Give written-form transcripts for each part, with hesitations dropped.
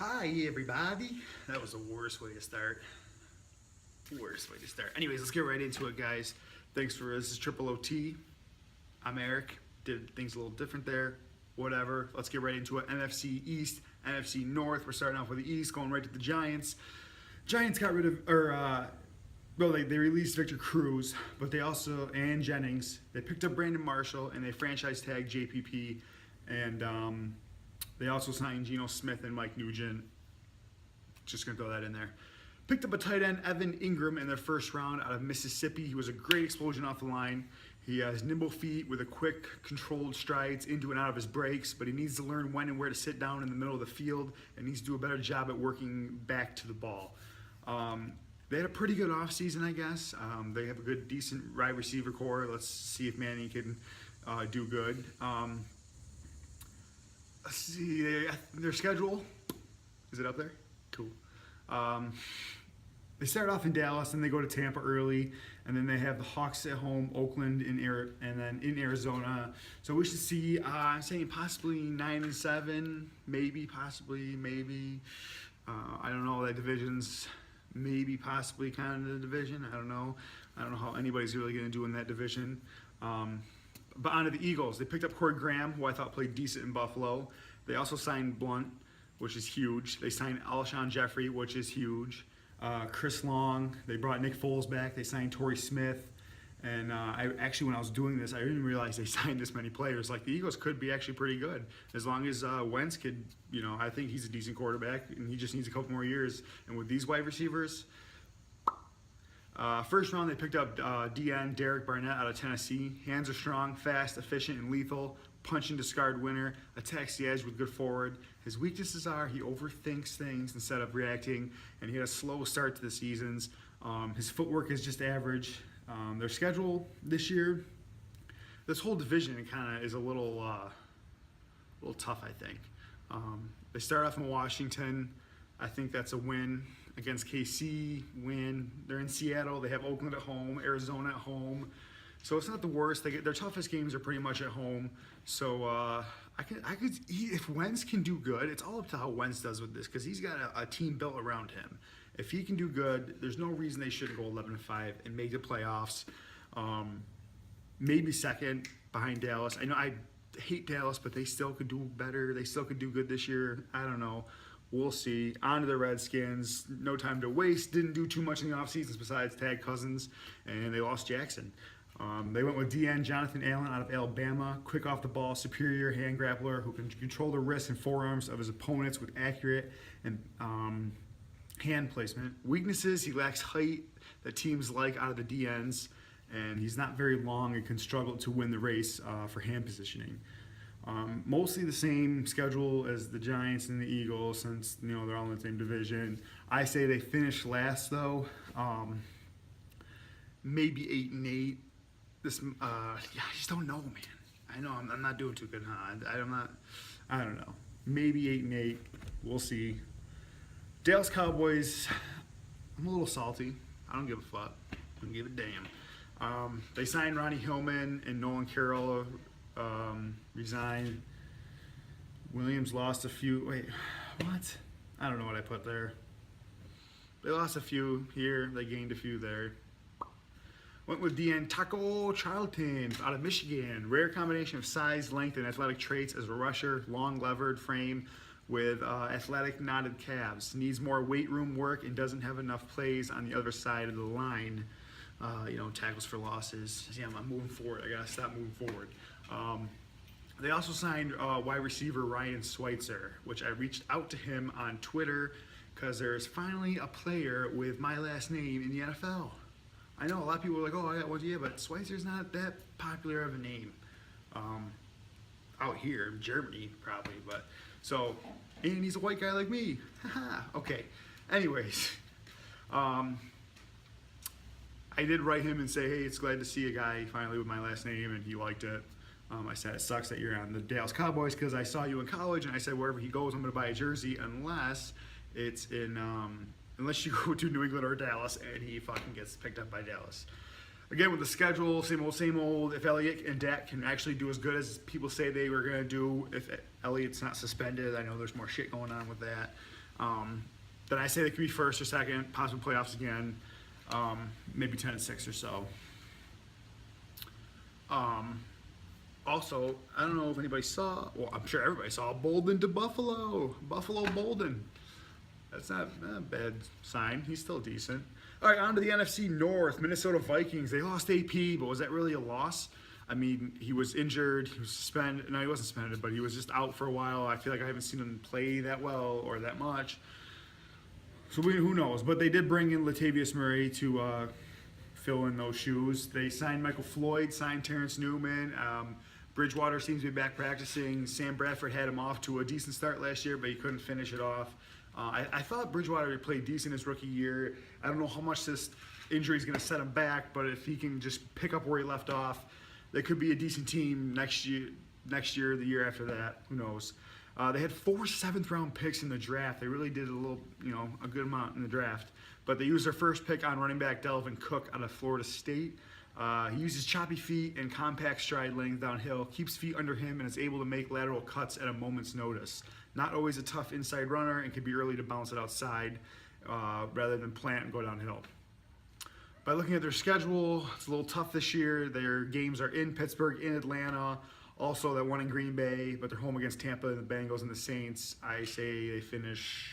Hi, everybody. That was the worst way to start. Worst way to start. Anyways, let's get right into it, guys. Thanks for this is Triple OT. I'm Eric. Did things a little different there. Whatever. Let's get right into it. NFC East, NFC North. We're starting off with the East, going right to the Giants. Giants got rid of, they released Victor Cruz, but they also, and Jennings. They picked up Brandon Marshall, and they franchise tagged JPP, and they also signed Geno Smith and Mike Nugent. Just going to throw that in there. Picked up a tight end, Evan Ingram, in their first round out of Mississippi. He was a great explosion off the line. He has nimble feet with a quick, controlled strides into and out of his breaks, but he needs to learn when and where to sit down in the middle of the field and needs to do a better job at working back to the ball. They had a pretty good offseason, I guess. They have a good, decent wide receiver core. Let's see if Manny can do good. Let's see, their schedule, is it up there? Cool. They start off in Dallas, and they go to Tampa early, and then they have the Hawks at home, Oakland, and then in Arizona. So we should see, I'm saying possibly 9-7, maybe, possibly, maybe. I don't know, that division's maybe, possibly kind of the division. I don't know. I don't know how anybody's really going to do in that division. But on to the Eagles. They picked up Corey Graham, who I thought played decent in Buffalo. They also signed Blunt, which is huge. They signed Alshon Jeffrey, which is huge. Chris Long. They brought Nick Foles back. They signed Torrey Smith. And when I was doing this, I didn't realize they signed this many players. Like, the Eagles could be actually pretty good. As long as Wentz could, I think he's a decent quarterback, and he just needs a couple more years. And with these wide receivers, first round, they picked up DN Derek Barnett out of Tennessee. Hands are strong, fast, efficient, and lethal. Punch and discard winner. Attacks the edge with good forward. His weaknesses are he overthinks things instead of reacting, and he had a slow start to the seasons. His footwork is just average. Their schedule this year, this whole division kind of is a little tough, I think. They start off in Washington. I think that's a win. Against KC, win. They're in Seattle. They have Oakland at home, Arizona at home. So it's not the worst. Their toughest games are pretty much at home. So if Wentz can do good, it's all up to how Wentz does with this, because he's got a team built around him. If he can do good, there's no reason they shouldn't go 11-5 and make the playoffs. Maybe second behind Dallas. I know I hate Dallas, but they still could do better. They still could do good this year. I don't know. We'll see. On to the Redskins. No time to waste. Didn't do too much in the offseason besides tag Cousins, and they lost Jackson. They went with DN Jonathan Allen out of Alabama. Quick off the ball, superior hand grappler who can control the wrists and forearms of his opponents with accurate and hand placement. Weaknesses: he lacks height that teams like out of the DNs, and he's not very long and can struggle to win the race for hand positioning. Mostly the same schedule as the Giants and the Eagles, since they're all in the same division. I say they finish last though, maybe 8-8. I just don't know, man. I know I'm not doing too good, huh? I don't know. Maybe 8-8. We'll see. Dallas Cowboys. I'm a little salty. I don't give a fuck. I don't give a damn. They signed Ronnie Hillman and Nolan Carroll. Resigned. Williams lost a few. Wait, what? I don't know what I put there. They lost a few here. They gained a few there. Went with DN Taco Charlton out of Michigan. Rare combination of size, length, and athletic traits as a rusher. Long levered frame with athletic knotted calves. Needs more weight room work and doesn't have enough plays on the other side of the line. Tackles for losses. See, I'm moving forward. I gotta stop moving forward. They also signed wide receiver Ryan Schweitzer, which I reached out to him on Twitter because there's finally a player with my last name in the NFL. I know a lot of people are like, oh, yeah, but Schweitzer's not that popular of a name out here in Germany, probably. And he's a white guy like me. Okay. Anyways, I did write him and say, hey, it's glad to see a guy finally with my last name, and he liked it. I said, it sucks that you're on the Dallas Cowboys because I saw you in college, and I said, wherever he goes, I'm going to buy a jersey unless it's in, unless you go to New England or Dallas and he fucking gets picked up by Dallas. Again, with the schedule, same old. If Elliott and Dak can actually do as good as people say they were going to do, if Elliott's not suspended, I know there's more shit going on with that. Then I say they could be first or second, possible playoffs again, maybe 10-6 or so. Also, I don't know if anybody saw, well, I'm sure everybody saw Bolden to Buffalo. Buffalo Bolden. That's not a bad sign. He's still decent. All right, on to the NFC North. Minnesota Vikings. They lost AP, but was that really a loss? I mean, he was injured. He was suspended. No, he wasn't suspended, but he was just out for a while. I feel like I haven't seen him play that well or that much. So who knows? But they did bring in Latavius Murray to fill in those shoes. They signed Michael Floyd, signed Terrence Newman. Bridgewater seems to be back practicing. Sam Bradford had him off to a decent start last year, but he couldn't finish it off. I thought Bridgewater played decent his rookie year. I don't know how much this injury is going to set him back, but if he can just pick up where he left off, they could be a decent team next year, the year after that. Who knows? They had 4 7th-round picks in the draft. They really did a good amount in the draft. But they used their first pick on running back Delvin Cook out of Florida State. He uses choppy feet and compact stride length downhill, keeps feet under him, and is able to make lateral cuts at a moment's notice. Not always a tough inside runner and can be early to bounce it outside rather than plant and go downhill. By looking at their schedule, it's a little tough this year. Their games are in Pittsburgh, in Atlanta, also that one in Green Bay, but they're home against Tampa and the Bengals and the Saints. I say they finish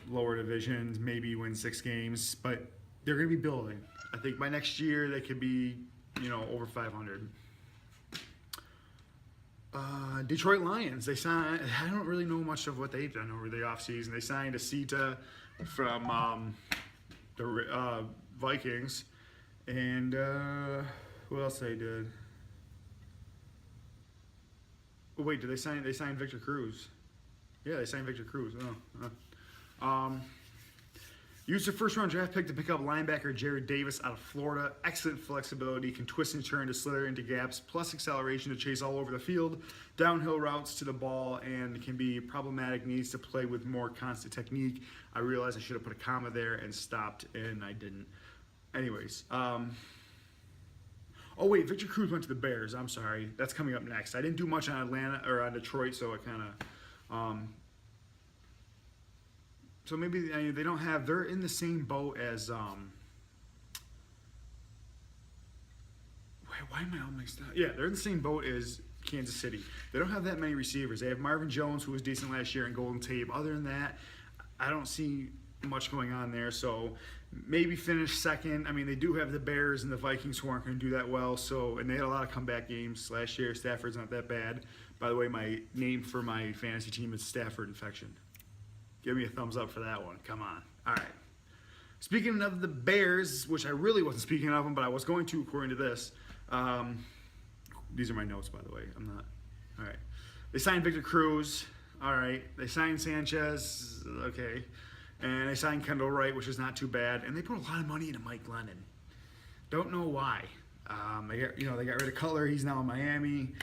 lower divisions, maybe win 6 games, but they're going to be building. I think by next year they could be, over 500. Detroit Lions, they signed, I don't really know much of what they've done over the offseason. They signed Asita from the Vikings, and who else they did? Oh, wait, did they sign Victor Cruz? Yeah, they signed Victor Cruz. Used a first-round draft pick to pick up linebacker Jared Davis out of Florida. Excellent flexibility, can twist and turn to slither into gaps, plus acceleration to chase all over the field, downhill routes to the ball, and can be problematic, needs to play with more constant technique. I realized I should have put a comma there and stopped, and I didn't. Anyways, oh wait, Victor Cruz went to the Bears. I'm sorry. That's coming up next. I didn't do much on Atlanta or on Detroit, so it kind of... So maybe they don't have. They're in the same boat as. Why am I all mixed up? Yeah, they're in the same boat as Kansas City. They don't have that many receivers. They have Marvin Jones, who was decent last year, and Golden Tate. Other than that, I don't see much going on there. So maybe finish second. I mean, they do have the Bears and the Vikings who aren't going to do that well. So, and they had a lot of comeback games last year. Stafford's not that bad. By the way, my name for my fantasy team is Stafford Infection. Give me a thumbs up for that one. Come on. All right. Speaking of the Bears, which I really wasn't speaking of them, but I was going to according to this. These are my notes, by the way. I'm not. All right. They signed Victor Cruz. All right. They signed Sanchez. Okay. And they signed Kendall Wright, which is not too bad. And they put a lot of money into Mike Glennon. Don't know why. They got rid of Cutler. He's now in Miami.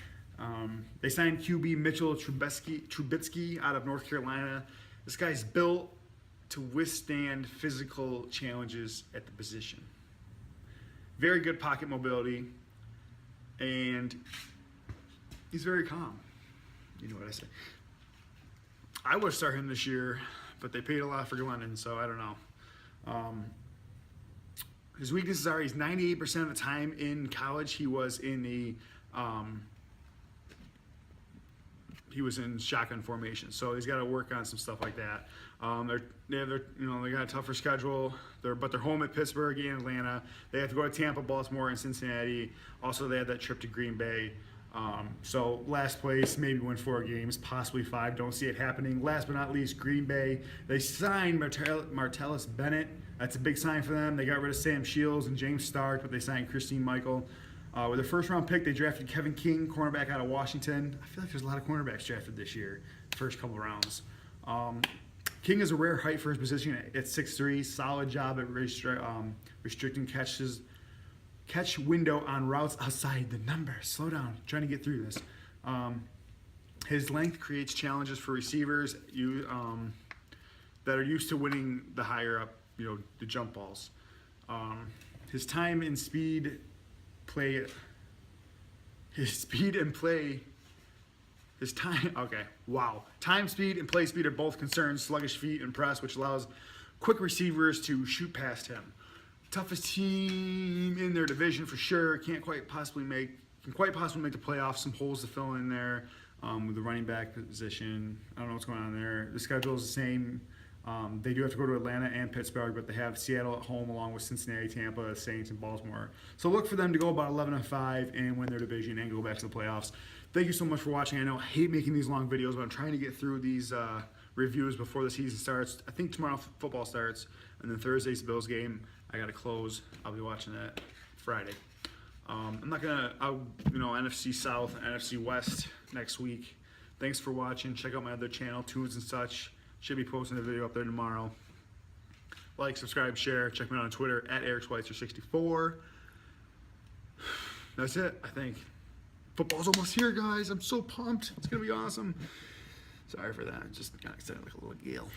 They signed QB Mitchell Trubisky out of North Carolina. This guy's built to withstand physical challenges at the position. Very good pocket mobility, and he's very calm. You know what I say. I would start him this year, but they paid a lot for Glennon, so I don't know. His weaknesses are he's 98% of the time in college he was in shotgun formation, so he's got to work on some stuff like that. They got a tougher schedule. They're home at Pittsburgh and Atlanta. They have to go to Tampa, Baltimore, and Cincinnati. Also, they had that trip to Green Bay. So last place, maybe win 4 games, possibly 5. Don't see it happening. Last but not least, Green Bay. They signed Martellus Bennett. That's a big sign for them. They got rid of Sam Shields and James Stark, but they signed Christine Michael. With their first-round pick, they drafted Kevin King, cornerback out of Washington. I feel like there's a lot of cornerbacks drafted this year, first couple rounds. King is a rare height for his position at 6'3", solid job at restricting catch window on routes outside the number. Slow down, trying to get through this. His length creates challenges for receivers that are used to winning the higher up, the jump balls. His time and speed and play His time, okay, wow. Time speed and play speed are both concerns. Sluggish feet and press, which allows quick receivers to shoot past him. Toughest team in their division for sure. Can quite possibly make the playoffs. Some holes to fill in there with the running back position. I don't know what's going on there. The schedule is the same. They do have to go to Atlanta and Pittsburgh, but they have Seattle at home along with Cincinnati, Tampa, Saints, and Baltimore. So look for them to go about 11-5 and win their division and go back to the playoffs. Thank you so much for watching. I know I hate making these long videos, but I'm trying to get through these reviews before the season starts. I think tomorrow football starts, and then Thursday's the Bills game. I got to close. I'll be watching that Friday. I'm not going to, NFC South, NFC West next week. Thanks for watching. Check out my other channel, Tunes and Such. Should be posting a video up there tomorrow. Like, subscribe, share. Check me out on Twitter at EricSweitzer64. That's it, I think. Football's almost here, guys. I'm so pumped. It's going to be awesome. Sorry for that. Just kind of excited like a little gale.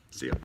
See ya.